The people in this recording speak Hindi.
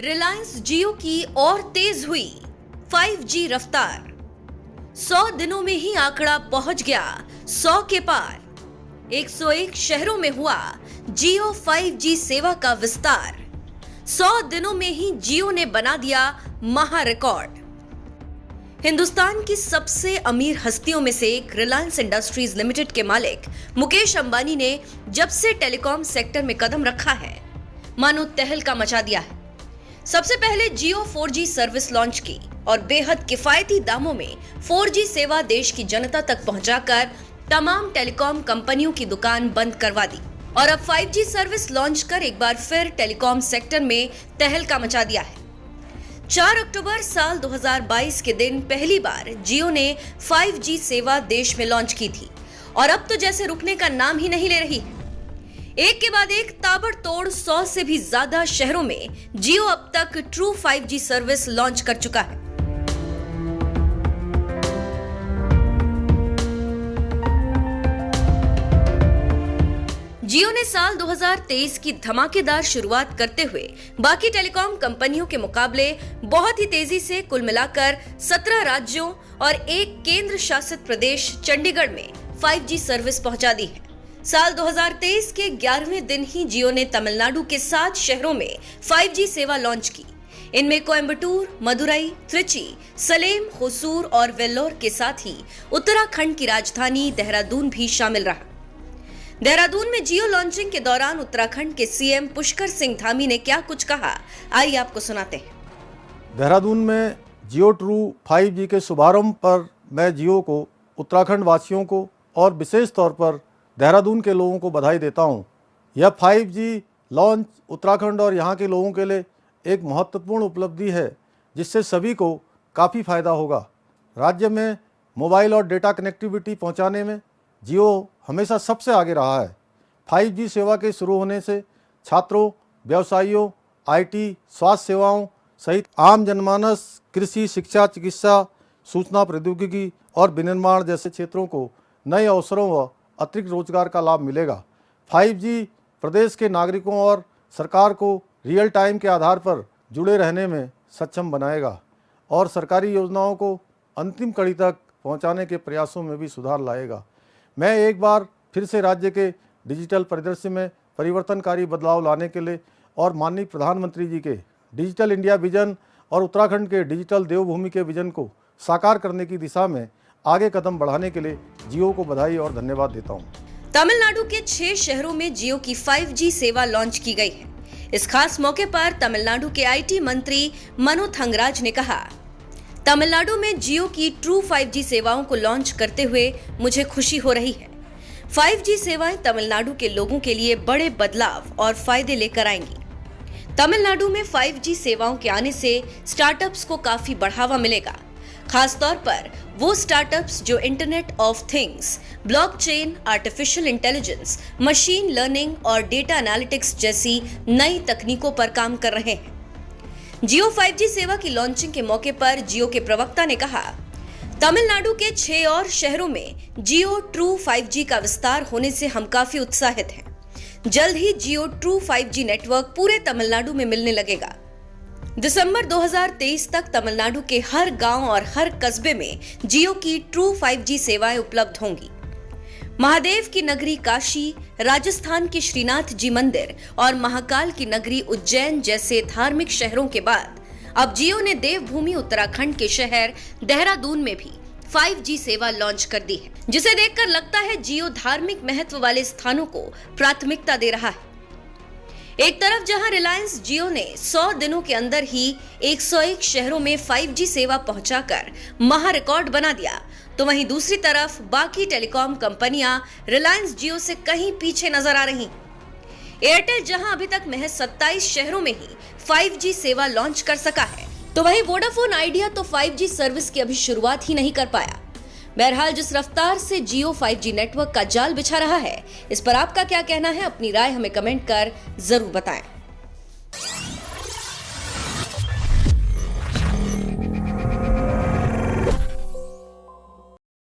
रिलायंस जियो की और तेज हुई 5G रफ्तार। 100 दिनों में ही आंकड़ा पहुंच गया 100 के पार। 101 शहरों में हुआ जियो 5G सेवा का विस्तार। 100 दिनों में ही जियो ने बना दिया महा रिकॉर्ड। हिंदुस्तान की सबसे अमीर हस्तियों में से एक रिलायंस इंडस्ट्रीज लिमिटेड के मालिक मुकेश अंबानी ने जब से टेलीकॉम सेक्टर में कदम रखा है, मानो तहलका मचा दिया है। सबसे पहले जियो 4G सर्विस लॉन्च की और बेहद किफायती दामों में 4G सेवा देश की जनता तक पहुंचाकर तमाम टेलीकॉम कंपनियों की दुकान बंद करवा दी। और अब 5G सर्विस लॉन्च कर एक बार फिर टेलीकॉम सेक्टर में तहलका मचा दिया है। 4 अक्टूबर साल 2022 के दिन पहली बार जियो ने 5G सेवा देश में लॉन्च की थी और अब तो जैसे रुकने का नाम ही नहीं ले रही है। एक के बाद एक ताबड़तोड़ 100 से भी ज्यादा शहरों में जियो अब तक ट्रू 5G सर्विस लॉन्च कर चुका है। जियो ने साल 2023 की धमाकेदार शुरुआत करते हुए बाकी टेलीकॉम कंपनियों के मुकाबले बहुत ही तेजी से कुल मिलाकर 17 राज्यों और एक केंद्र शासित प्रदेश चंडीगढ़ में 5G सर्विस पहुंचा दी है। साल 2023 के 11वें दिन ही जियो ने तमिलनाडु के 7 शहरों में 5G सेवा लॉन्च की। इनमें कोयंबटूर, मदुरई, त्रिची, सलेम, होसूर और वेल्लोर के साथ ही उत्तराखंड की राजधानी देहरादून भी शामिल रहा। देहरादून में जियो लॉन्चिंग के दौरान उत्तराखंड के सीएम पुष्कर सिंह धामी ने क्या कुछ कहा, आइए आपको सुनाते हैं। देहरादून में जियो ट्रू 5G के शुभारंभ पर मैं जियो को, उत्तराखंड वासियों को और विशेष तौर पर देहरादून के लोगों को बधाई देता हूं। यह 5G लॉन्च उत्तराखंड और यहां के लोगों के लिए एक महत्वपूर्ण उपलब्धि है, जिससे सभी को काफ़ी फायदा होगा। राज्य में मोबाइल और डेटा कनेक्टिविटी पहुंचाने में जियो हमेशा सबसे आगे रहा है। 5G सेवा के शुरू होने से छात्रों, व्यवसायियों, IT, स्वास्थ्य सेवाओं सहित आम जनमानस, कृषि, शिक्षा, चिकित्सा, सूचना प्रौद्योगिकी और विनिर्माण जैसे क्षेत्रों को नए अवसरों व अतिरिक्त रोजगार का लाभ मिलेगा। 5G प्रदेश के नागरिकों और सरकार को रियल टाइम के आधार पर जुड़े रहने में सक्षम बनाएगा और सरकारी योजनाओं को अंतिम कड़ी तक पहुंचाने के प्रयासों में भी सुधार लाएगा। मैं एक बार फिर से राज्य के डिजिटल परिदृश्य में परिवर्तनकारी बदलाव लाने के लिए और माननीय प्रधानमंत्री जी के डिजिटल इंडिया विजन और उत्तराखंड के डिजिटल देवभूमि के विजन को साकार करने की दिशा में आगे कदम बढ़ाने के लिए जियो को बधाई और धन्यवाद देता हूं। तमिलनाडु के 6 शहरों में जियो की 5G सेवा लॉन्च की गई है। इस खास मौके पर तमिलनाडु के IT मंत्री मनु थंगराज ने कहा, तमिलनाडु में जियो की ट्रू 5G सेवाओं को लॉन्च करते हुए मुझे खुशी हो रही है। 5G सेवाएं तमिलनाडु के लोगों के लिए बड़े बदलाव और फायदे लेकर आएंगी। तमिलनाडु में 5G सेवाओं के आने से स्टार्टअप्स को काफी बढ़ावा मिलेगा, खासतौर पर वो स्टार्टअप्स जो internet of things, blockchain, artificial intelligence, machine learning और डेटा एनालिटिक्स जैसी नई तकनीकों पर काम कर रहे हैं। जियो 5G सेवा की लॉन्चिंग के मौके पर जियो के प्रवक्ता ने कहा, तमिलनाडु के 6 और शहरों में जियो ट्रू 5G का विस्तार होने से हम काफी उत्साहित हैं। जल्द ही जियो ट्रू 5G नेटवर्क पूरे तमिलनाडु में मिलने लगेगा। दिसंबर 2023 तक तमिलनाडु के हर गांव और हर कस्बे में जियो की ट्रू 5G सेवाएं उपलब्ध होंगी। महादेव की नगरी काशी, राजस्थान के श्रीनाथ जी मंदिर और महाकाल की नगरी उज्जैन जैसे धार्मिक शहरों के बाद अब जियो ने देवभूमि उत्तराखंड के शहर देहरादून में भी 5G सेवा लॉन्च कर दी है, जिसे देखकर लगता है जियो धार्मिक महत्व वाले स्थानों को प्राथमिकता दे रहा है। एक तरफ जहां रिलायंस जियो ने 100 दिनों के अंदर ही 101 शहरों में 5G सेवा पहुंचाकर महा रिकॉर्ड बना दिया, तो वहीं दूसरी तरफ बाकी टेलीकॉम कंपनियां रिलायंस जियो से कहीं पीछे नजर आ रही। एयरटेल जहां अभी तक महज 27 शहरों में ही 5G सेवा लॉन्च कर सका है, तो वहीं वोडाफोन आइडिया तो 5G सर्विस की अभी शुरुआत ही नहीं कर पाया। बहरहाल जिस रफ्तार से जियो 5G नेटवर्क का जाल बिछा रहा है, इस पर आपका क्या कहना है? अपनी राय हमें कमेंट कर जरूर बताएं।